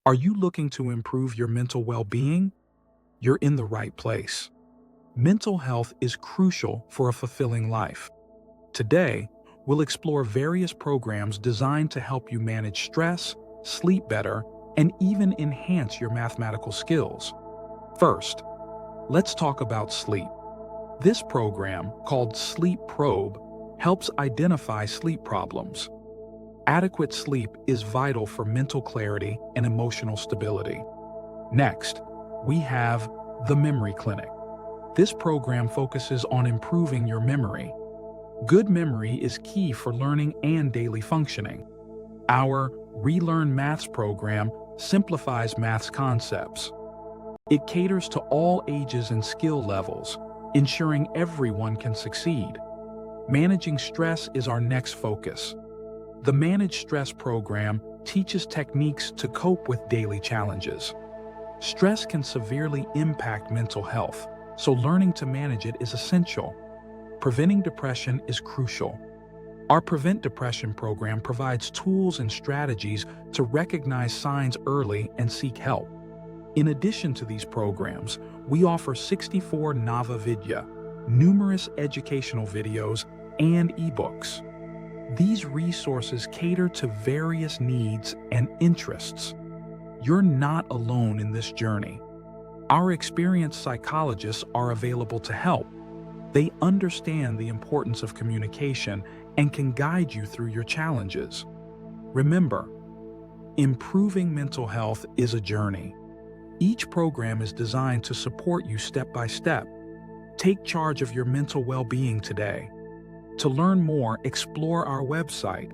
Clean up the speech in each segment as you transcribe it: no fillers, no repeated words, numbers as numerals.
Are you looking to improve your mental well-being? You're in the right place. Mental health is crucial for a fulfilling life. Today, we'll explore various programs designed to help you manage stress, sleep better, and even enhance your mathematical skills. First, let's talk about sleep. This program, called Sleep Probe, helps identify sleep problems. Adequate sleep is vital for mental clarity and emotional stability. Next, we have the Memory Clinic. This program focuses on improving your memory. Good memory is key for learning and daily functioning. Our Relearn Maths program simplifies maths concepts. It caters to all ages and skill levels, ensuring everyone can succeed. Managing stress is our next focus. The Manage Stress program teaches techniques to cope with daily challenges. Stress can severely impact mental health, so learning to manage it is essential. Preventing depression is crucial. Our Prevent Depression program provides tools and strategies to recognize signs early and seek help. In addition to these programs, we offer 64 Nava Vidya, numerous educational videos, and ebooks. These resources cater to various needs and interests. You're not alone in this journey. Our experienced psychologists are available to help. They understand the importance of communication and can guide you through your challenges. Remember, improving mental health is a journey. Each program is designed to support you step by step. Take charge of your mental well-being today. To learn more, explore our website,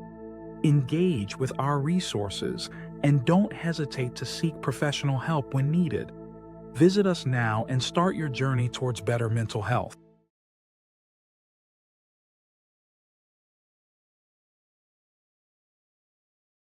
engage with our resources, and don't hesitate to seek professional help when needed. Visit us now and start your journey towards better mental health.